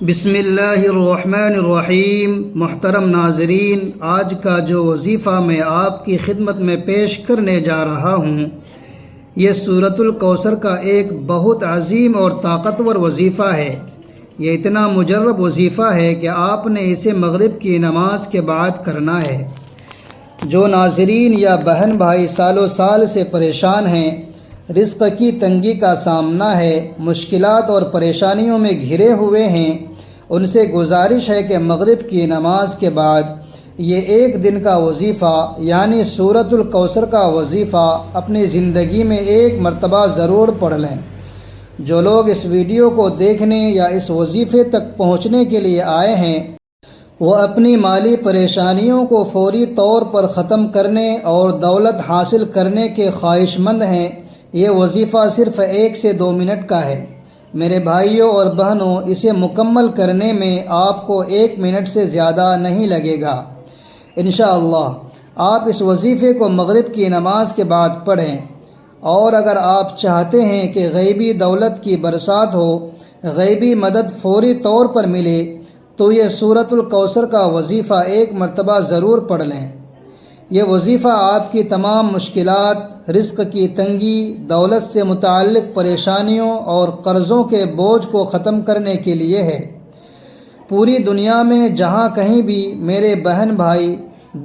بسم اللہ الرحمن الرحیم۔ محترم ناظرین، آج کا جو وظیفہ میں آپ کی خدمت میں پیش کرنے جا رہا ہوں، یہ سورۃ الکوثر کا ایک بہت عظیم اور طاقتور وظیفہ ہے۔ یہ اتنا مجرب وظیفہ ہے کہ آپ نے اسے مغرب کی نماز کے بعد کرنا ہے۔ جو ناظرین یا بہن بھائی سالوں سال سے پریشان ہیں، رزق کی تنگی کا سامنا ہے، مشکلات اور پریشانیوں میں گھرے ہوئے ہیں، ان سے گزارش ہے کہ مغرب کی نماز کے بعد یہ ایک دن کا وظیفہ یعنی سورۃ الکوثر کا وظیفہ اپنی زندگی میں ایک مرتبہ ضرور پڑھ لیں۔ جو لوگ اس ویڈیو کو دیکھنے یا اس وظیفے تک پہنچنے کے لیے آئے ہیں، وہ اپنی مالی پریشانیوں کو فوری طور پر ختم کرنے اور دولت حاصل کرنے کے خواہش مند ہیں۔ یہ وظیفہ صرف 1 سے 2 منٹ کا ہے۔ میرے بھائیوں اور بہنوں، اسے مکمل کرنے میں آپ کو 1 منٹ سے زیادہ نہیں لگے گا۔ انشاءاللہ آپ اس وظیفے کو مغرب کی نماز کے بعد پڑھیں، اور اگر آپ چاہتے ہیں کہ غیبی دولت کی برسات ہو، غیبی مدد فوری طور پر ملے، تو یہ سورۃ الکوثر کا وظیفہ ایک مرتبہ ضرور پڑھ لیں۔ یہ وظیفہ آپ کی تمام مشکلات، رزق کی تنگی، دولت سے متعلق پریشانیوں اور قرضوں کے بوجھ کو ختم کرنے کے لیے ہے۔ پوری دنیا میں جہاں کہیں بھی میرے بہن بھائی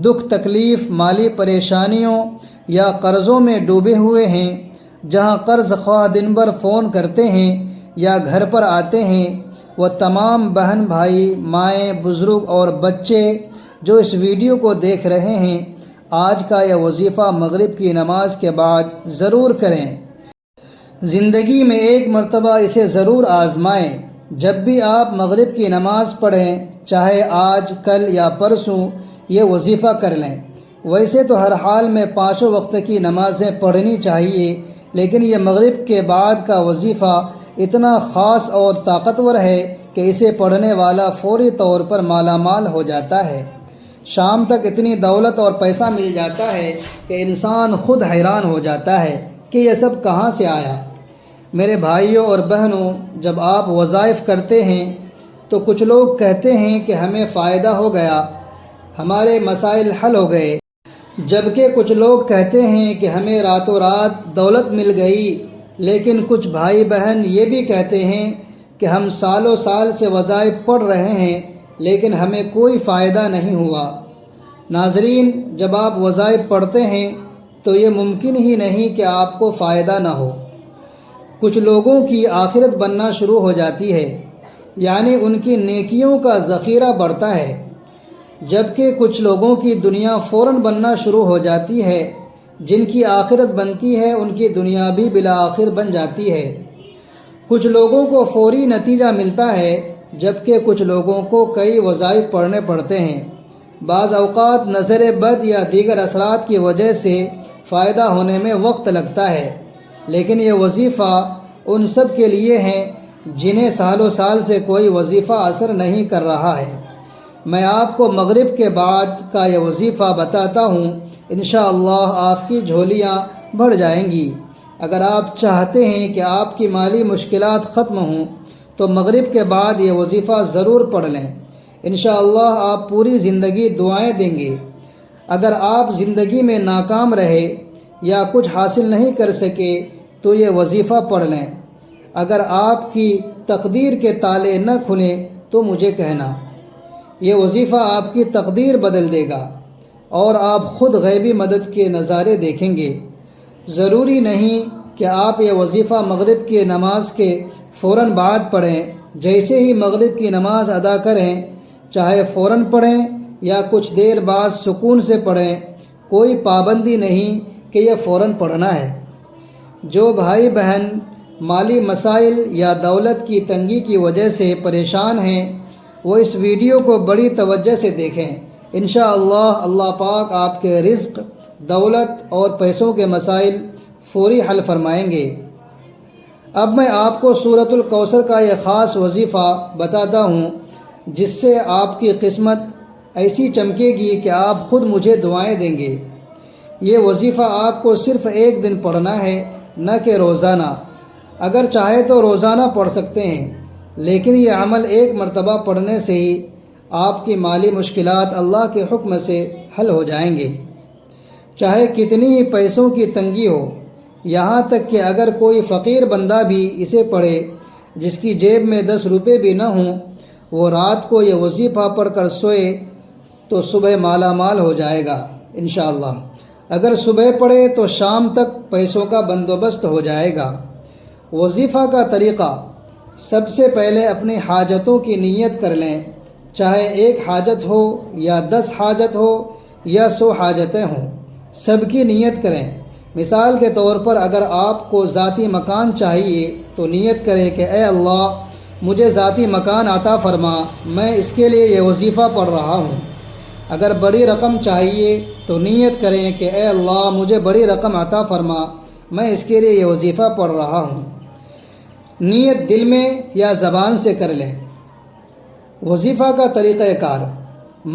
دکھ تکلیف، مالی پریشانیوں یا قرضوں میں ڈوبے ہوئے ہیں، جہاں قرض خواہ دن بھر فون کرتے ہیں یا گھر پر آتے ہیں، وہ تمام بہن بھائی، مائیں، بزرگ اور بچے جو اس ویڈیو کو دیکھ رہے ہیں، آج کا یہ وظیفہ مغرب کی نماز کے بعد ضرور کریں۔ زندگی میں ایک مرتبہ اسے ضرور آزمائیں۔ جب بھی آپ مغرب کی نماز پڑھیں، چاہے آج، کل یا پرسوں، یہ وظیفہ کر لیں۔ ویسے تو ہر حال میں 5 وقت کی نمازیں پڑھنی چاہیے، لیکن یہ مغرب کے بعد کا وظیفہ اتنا خاص اور طاقتور ہے کہ اسے پڑھنے والا فوری طور پر مالا مال ہو جاتا ہے۔ شام تک اتنی دولت اور پیسہ مل جاتا ہے کہ انسان خود حیران ہو جاتا ہے کہ یہ سب کہاں سے آیا۔ میرے بھائیوں اور بہنوں، جب آپ وظائف کرتے ہیں تو کچھ لوگ کہتے ہیں کہ ہمیں فائدہ ہو گیا، ہمارے مسائل حل ہو گئے، جبکہ کچھ لوگ کہتے ہیں کہ ہمیں راتوں رات دولت مل گئی۔ لیکن کچھ بھائی بہن یہ بھی کہتے ہیں کہ ہم سالوں سال سے وظائف پڑھ رہے ہیں، لیکن ہمیں کوئی فائدہ نہیں ہوا۔ ناظرین، جب آپ وظائف پڑھتے ہیں تو یہ ممکن ہی نہیں کہ آپ کو فائدہ نہ ہو۔ کچھ لوگوں کی آخرت بننا شروع ہو جاتی ہے، یعنی ان کی نیکیوں کا ذخیرہ بڑھتا ہے، جبکہ کچھ لوگوں کی دنیا فوراً بننا شروع ہو جاتی ہے۔ جن کی آخرت بنتی ہے، ان کی دنیا بھی بالآخر بن جاتی ہے۔ کچھ لوگوں کو فوری نتیجہ ملتا ہے، جبکہ کچھ لوگوں کو کئی وظائف پڑھنے پڑتے ہیں۔ بعض اوقات نظر بد یا دیگر اثرات کی وجہ سے فائدہ ہونے میں وقت لگتا ہے، لیکن یہ وظیفہ ان سب کے لیے ہے جنہیں سالوں سال سے کوئی وظیفہ اثر نہیں کر رہا ہے۔ میں آپ کو مغرب کے بعد کا یہ وظیفہ بتاتا ہوں، انشاءاللہ آپ کی جھولیاں بھر جائیں گی۔ اگر آپ چاہتے ہیں کہ آپ کی مالی مشکلات ختم ہوں تو مغرب کے بعد یہ وظیفہ ضرور پڑھ لیں۔ انشاءاللہ آپ پوری زندگی دعائیں دیں گے۔ اگر آپ زندگی میں ناکام رہے یا کچھ حاصل نہیں کر سکے تو یہ وظیفہ پڑھ لیں۔ اگر آپ کی تقدیر کے تالے نہ کھلیں تو مجھے کہنا۔ یہ وظیفہ آپ کی تقدیر بدل دے گا اور آپ خود غیبی مدد کے نظارے دیکھیں گے۔ ضروری نہیں کہ آپ یہ وظیفہ مغرب کی نماز کے فوراً بعد پڑھیں۔ جیسے ہی مغرب کی نماز ادا کریں، چاہے فوراً پڑھیں یا کچھ دیر بعد سکون سے پڑھیں، کوئی پابندی نہیں کہ یہ فوراً پڑھنا ہے۔ جو بھائی بہن مالی مسائل یا دولت کی تنگی کی وجہ سے پریشان ہیں، وہ اس ویڈیو کو بڑی توجہ سے دیکھیں۔ انشاءاللہ اللہ پاک آپ کے رزق، دولت اور پیسوں کے مسائل فوری حل فرمائیں گے۔ اب میں آپ کو سورۃ الکوثر کا یہ خاص وظیفہ بتاتا ہوں، جس سے آپ کی قسمت ایسی چمکے گی کہ آپ خود مجھے دعائیں دیں گے۔ یہ وظیفہ آپ کو صرف 1 دن پڑھنا ہے، نہ کہ روزانہ۔ اگر چاہے تو روزانہ پڑھ سکتے ہیں، لیکن یہ عمل ایک مرتبہ پڑھنے سے ہی آپ کی مالی مشکلات اللہ کے حکم سے حل ہو جائیں گے، چاہے کتنی ہی پیسوں کی تنگی ہو۔ یہاں تک کہ اگر کوئی فقیر بندہ بھی اسے پڑھے جس کی جیب میں 10 روپے بھی نہ ہوں، وہ رات کو یہ وظیفہ پڑھ کر سوئے تو صبح مالا مال ہو جائے گا انشاءاللہ۔ اگر صبح پڑھے تو شام تک پیسوں کا بندوبست ہو جائے گا۔ وظیفہ کا طریقہ: سب سے پہلے اپنی حاجتوں کی نیت کر لیں، چاہے 1 حاجت ہو یا 10 حاجت ہو یا 100 حاجتیں ہوں، سب کی نیت کریں۔ مثال کے طور پر اگر آپ کو ذاتی مکان چاہیے تو نیت کریں کہ اے اللہ مجھے ذاتی مکان عطا فرما، میں اس کے لیے یہ وظیفہ پڑھ رہا ہوں۔ اگر بڑی رقم چاہیے تو نیت کریں کہ اے اللہ مجھے بڑی رقم عطا فرما، میں اس کے لیے یہ وظیفہ پڑھ رہا ہوں۔ نیت دل میں یا زبان سے کر لیں۔ وظیفہ کا طریقہ کار: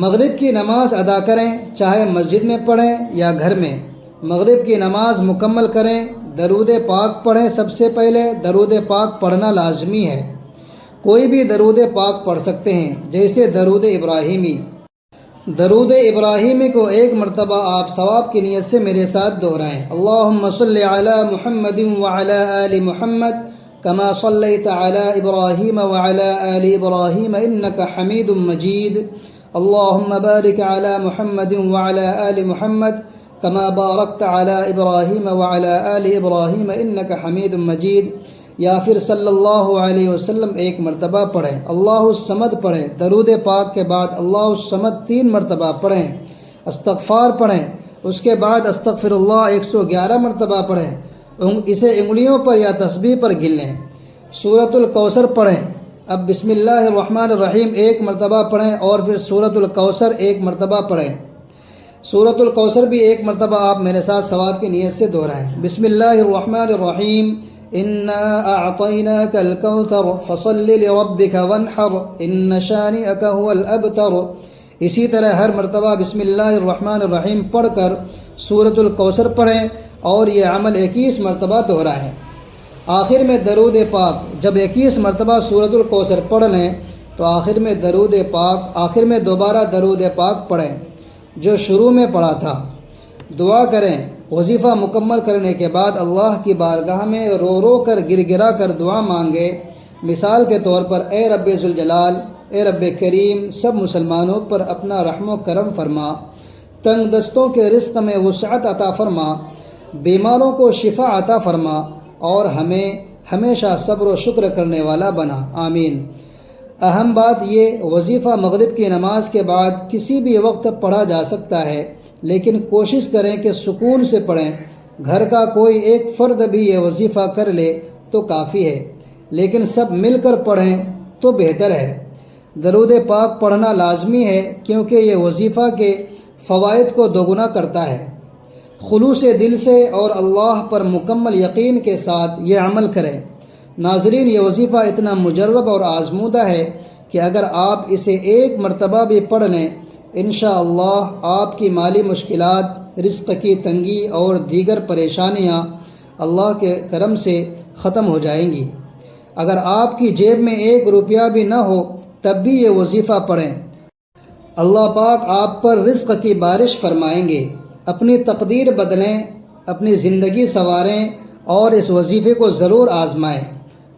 مغرب کی نماز ادا کریں، چاہے مسجد میں پڑھیں یا گھر میں۔ مغرب کی نماز مکمل کریں، درود پاک پڑھیں۔ سب سے پہلے درود پاک پڑھنا لازمی ہے۔ کوئی بھی درود پاک پڑھ سکتے ہیں، جیسے درود ابراہیمی۔ درود ابراہیمی کو 1 مرتبہ آپ ثواب کی نیت سے میرے ساتھ دہرائیں۔ اللہم صلی علی محمد وعلی آل محمد کما صلیت علی ابراہیم وعلی آل ابراہیم انک حمید مجید۔ اللہم بارک علی محمد وعلی آل محمد کما بارکت علی ابراہیم وعلی آل ابراہیم انک حمید مجید، یا پھر صلی اللہ علیہ وسلم 1 مرتبہ پڑھیں۔ اللہ الصمد پڑھیں۔ درود پاک کے بعد اللہ الصمد 3 مرتبہ پڑھیں۔ استغفار پڑھیں، اس کے بعد استغفر اللہ 111 مرتبہ پڑھیں۔ اسے انگلیوں پر یا تسبیح پر گن لیں۔ سورۃ الکوثر پڑھیں۔ اب بسم اللہ الرحمن الرحیم 1 مرتبہ پڑھیں اور پھر سورۃ الکوثر 1 مرتبہ پڑھیں۔ سورۃ الکوثر بھی 1 مرتبہ آپ میرے ساتھ ثواب کی نیت سے دہرائیں۔ بسم اللہ الرحمن الرحیم انا اعطیناک الکوثر فصل لربک وانحر ان شانئک هو الابتر۔ اسی طرح ہر مرتبہ بسم اللہ الرحمن الرحیم پڑھ کر سورۃ الکوثر پڑھیں اور یہ عمل 21 مرتبہ دہرائیں۔ آخر میں درود پاک: جب 21 مرتبہ سورۃ الکوثر پڑھ لیں تو آخر میں دوبارہ درود پاک پڑھیں جو شروع میں پڑھا تھا۔ دعا کریں۔ وظیفہ مکمل کرنے کے بعد اللہ کی بارگاہ میں رو رو کر گر گرا کر دعا مانگے۔ مثال کے طور پر اے رب ذوالجلال، اے رب کریم، سب مسلمانوں پر اپنا رحم و کرم فرما، تنگ دستوں کے رزق میں وسعت عطا فرما، بیماروں کو شفا عطا فرما اور ہمیں ہمیشہ صبر و شکر کرنے والا بنا، آمین۔ اہم بات یہ، وظیفہ مغرب کی نماز کے بعد کسی بھی وقت پڑھا جا سکتا ہے، لیکن کوشش کریں کہ سکون سے پڑھیں۔ گھر کا کوئی ایک فرد بھی یہ وظیفہ کر لے تو کافی ہے، لیکن سب مل کر پڑھیں تو بہتر ہے۔ درود پاک پڑھنا لازمی ہے کیونکہ یہ وظیفہ کے فوائد کو دوگنا کرتا ہے۔ خلوص دل سے اور اللہ پر مکمل یقین کے ساتھ یہ عمل کریں۔ ناظرین، یہ وظیفہ اتنا مجرب اور آزمودہ ہے کہ اگر آپ اسے 1 مرتبہ بھی پڑھ لیں، انشاءاللہ آپ کی مالی مشکلات، رزق کی تنگی اور دیگر پریشانیاں اللہ کے کرم سے ختم ہو جائیں گی۔ اگر آپ کی جیب میں 1 روپیہ بھی نہ ہو تب بھی یہ وظیفہ پڑھیں، اللہ پاک آپ پر رزق کی بارش فرمائیں گے۔ اپنی تقدیر بدلیں، اپنی زندگی سنواریں اور اس وظیفے کو ضرور آزمائیں۔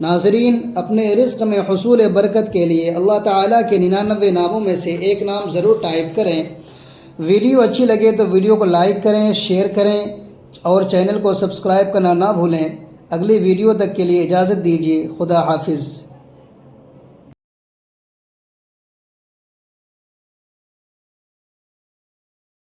ناظرین، اپنے رزق میں حصول برکت کے لیے اللہ تعالیٰ کے 99 ناموں میں سے ایک نام ضرور ٹائپ کریں۔ ویڈیو اچھی لگے تو ویڈیو کو لائک کریں، شیئر کریں اور چینل کو سبسکرائب کرنا نہ بھولیں۔ اگلی ویڈیو تک کے لیے اجازت دیجیے۔ خدا حافظ۔